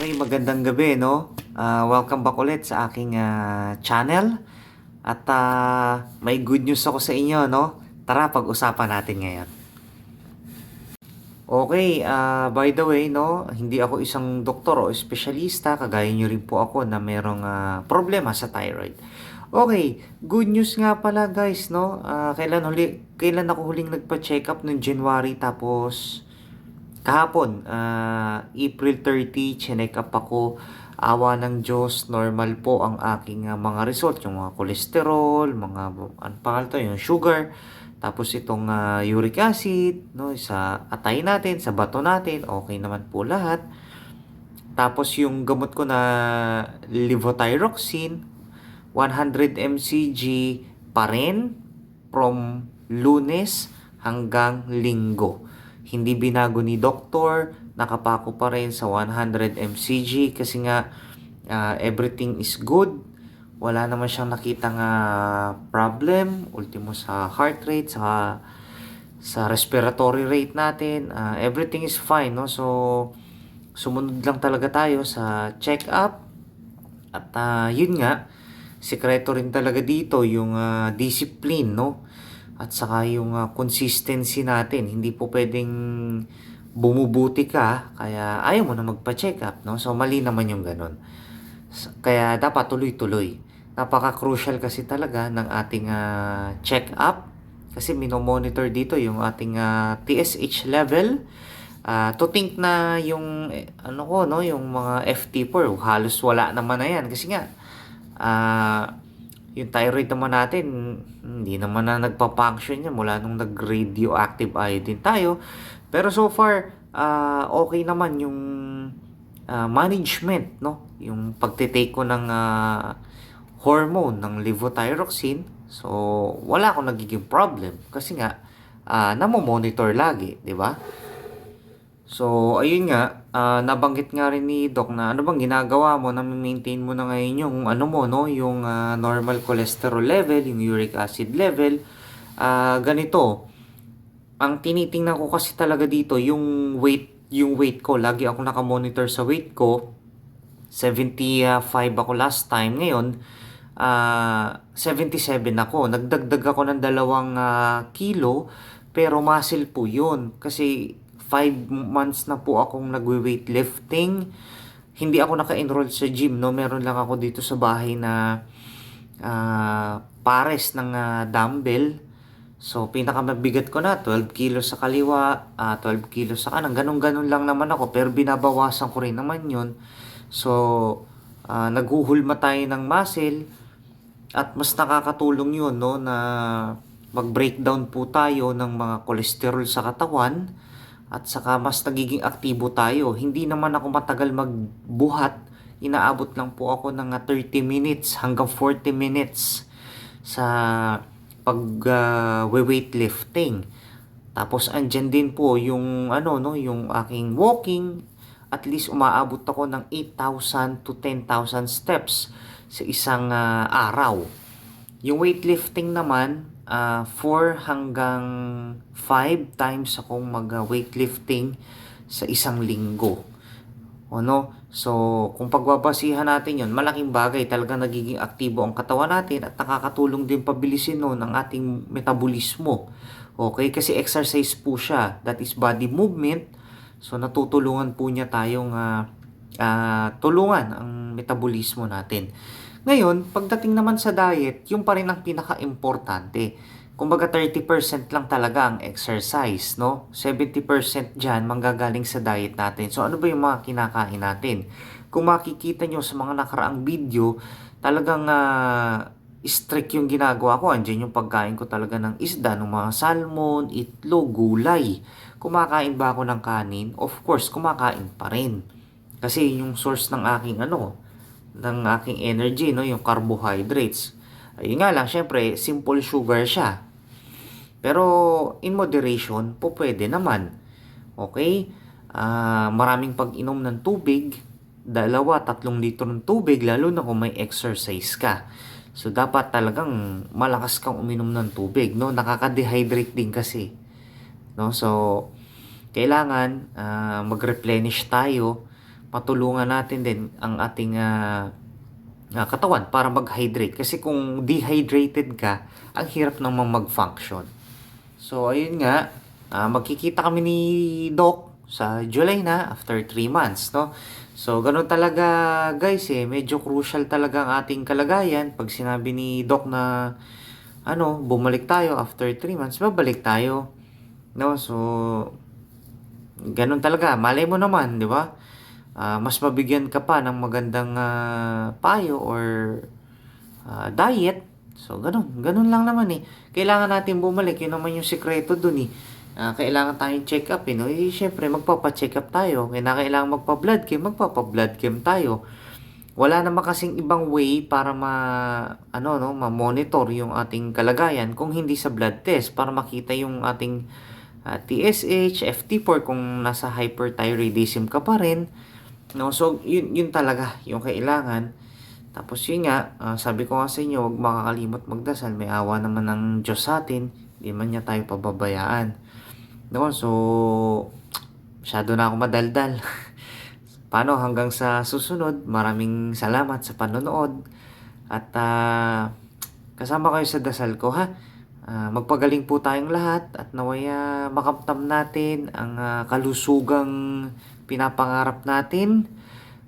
Okay, magandang gabi, no? Welcome back ulit sa aking channel. At may good news ako sa inyo, no? Tara, pag-usapan natin ngayon. Okay, by the way, no? Hindi ako isang doktor o espesyalista. Kagaya nyo rin po ako na merong problema sa thyroid. Okay, good news nga pala guys, no? Kailan ako huling nagpa-check up noong January tapos kahapon, April 30, chinek up ako. Awa ng Diyos, normal po ang aking mga result. Yung mga cholesterol, mga, ano pa to, yung sugar. Tapos itong uric acid, no, sa atay natin, sa bato natin, okay naman po lahat. Tapos yung gamot ko na levothyroxine, 100 mcg pa rin from Lunes hanggang Linggo. Hindi binago ni doktor, nakapako pa rin sa 100 mcg kasi nga everything is good. Wala naman siyang nakitang problem, ultimo sa heart rate, sa respiratory rate natin, everything is fine, no? So sumunod lang talaga tayo sa check-up at yun nga, sikreto rin talaga dito yung discipline, no? At saka yung consistency natin. Hindi po pwedeng bumubuti ka, kaya ayaw mo na magpa-check up, no? So, mali naman yung ganun. Kaya dapat tuloy-tuloy. Napaka-crucial kasi talaga ng ating check up. Kasi minomonitor dito yung ating TSH level. To think na yung ano ko, no, yung mga FT4 halos wala naman na yan kasi nga yung thyroid naman natin hindi naman na nagpa-function yan mula nung nag-radioactive iodine tayo. Pero so far okay naman yung management, no, yung pagte-take ko ng hormone ng levothyroxine. So wala akong nagiging problem kasi nga namo-monitor lagi, di ba? So, ayun nga, nabanggit nga rin ni Doc na ano bang ginagawa mo na maintain mo na ngayon yung ano mo, no, yung normal cholesterol level, yung uric acid level. Ganito, ang tinitingnan ko kasi talaga dito yung weight ko. Lagi ako nakamonitor sa weight ko. 75 ako last time. Ngayon, 77 ako. Nagdagdag ako ng 2 kilo, pero muscle po yun. Kasi 5 months na po akong nagwe-weightlifting. Hindi ako naka-enroll sa gym, no? Meron lang ako dito sa bahay na pares ng dumbbell. So, pinakamabigat ko na, 12 kilos sa kaliwa, 12 kilos sa kanan. Ganun-ganun lang naman ako, pero binabawasan ko rin naman yun. So, naghuhulma tayo ng muscle at mas nakakatulong yun, no, na mag-breakdown po tayo ng mga cholesterol sa katawan at saka mas nagiging aktibo tayo. Hindi naman ako matagal magbuhat. Inaabot lang po ako ng 30 minutes hanggang 40 minutes sa weightlifting. Tapos andyan din po yung ano, no, yung aking walking. At least umaabot ako ng 8,000 to 10,000 steps sa isang araw. Yung weightlifting naman, 4 hanggang 5 times akong mag-weightlifting sa isang linggo. No? So, kung pagbabasihan natin yon, malaking bagay. Talagang nagiging aktibo ang katawan natin at nakakatulong din pabilisin no, ng ating metabolismo. Okay? Kasi exercise po siya. That is body movement. So, natutulungan po niya tayong tulungan ang metabolismo natin. Ngayon, pagdating naman sa diet, yung pa rin ang pinaka-importante. Kumbaga 30% lang talaga ang exercise, no? 70% dyan manggagaling sa diet natin. So ano ba yung mga kinakain natin? Kung makikita nyo sa mga nakaraang video, talagang strict yung ginagawa ko. Andiyan yung pagkain ko talaga ng isda, ng mga salmon, itlog, gulay. Kumakain ba ako ng kanin? Of course, kumakain pa rin. Kasi yung source ng aking energy, no, yung carbohydrates. Ayun nga lang, syempre, simple sugar siya. Pero in moderation, po pwede naman. Okay? Maraming pag-inom ng tubig, 2-3 litro ng tubig, lalo na kung may exercise ka. So, dapat talagang malakas kang uminom ng tubig, no? Nakaka-dehydrate din kasi. No? So, kailangan mag-replenish tayo matulungan natin din ang ating katawan para mag-hydrate. Kasi kung dehydrated ka, ang hirap namang mag-function. So, ayun nga, magkikita kami ni Doc sa July na, after 3 months, no? So, ganun talaga, guys, medyo crucial talaga ang ating kalagayan. Pag sinabi ni Doc na, bumalik tayo after 3 months, babalik tayo, no? So, ganun talaga. Malay mo naman, di ba? Mas mabigyan ka pa ng magandang payo or diet. So, ganun. Ganun lang naman eh. Kailangan natin bumalik. Yun naman yung sikreto dun eh. Kailangan tayong check up eh. No? Syempre, magpapa-check up tayo. Kailangan magpa-blood chem, magpapa-blood chem tayo. Wala naman kasing ibang way para ma-monitor yung ating kalagayan kung hindi sa blood test para makita yung ating TSH, FT4 kung nasa hyperthyroidism ka pa rin. No, so yun talaga yung kailangan. Tapos yun nga, sabi ko nga sa inyo, huwag makakalimot magdasal. May awa naman ng Diyos sa atin. Hindi man niya tayo pababayaan. No, so masyado na ako madaldal. Paano hanggang sa susunod, maraming salamat sa panonood. At kasama kayo sa dasal ko ha. Magpagaling po tayong lahat at nawaya makamtam natin ang kalusugang pinapangarap natin.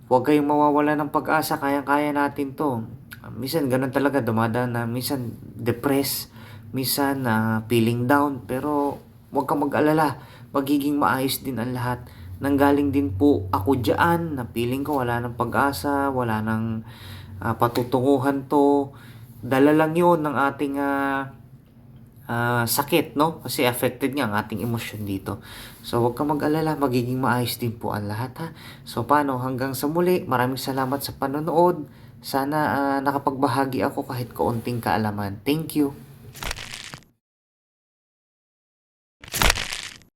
Huwag kayong mawawala ng pag-asa, kayang-kaya natin to. Minsan ganun talaga, dumadaan na minsan depressed, minsan feeling down, pero huwag kang mag-alala, magiging maayos din ang lahat. Nanggaling din po ako dyan na feeling ko wala ng pag-asa, wala ng patutunguhan to. Dala lang yun ng ating sakit, no? Kasi affected nga ang ating emosyon dito. So, huwag kang mag-alala, magiging maayos din po ang lahat, ha? So, paano? Hanggang sa muli, maraming salamat sa panonood. Sana nakapagbahagi ako kahit kaunting kaalaman. Thank you.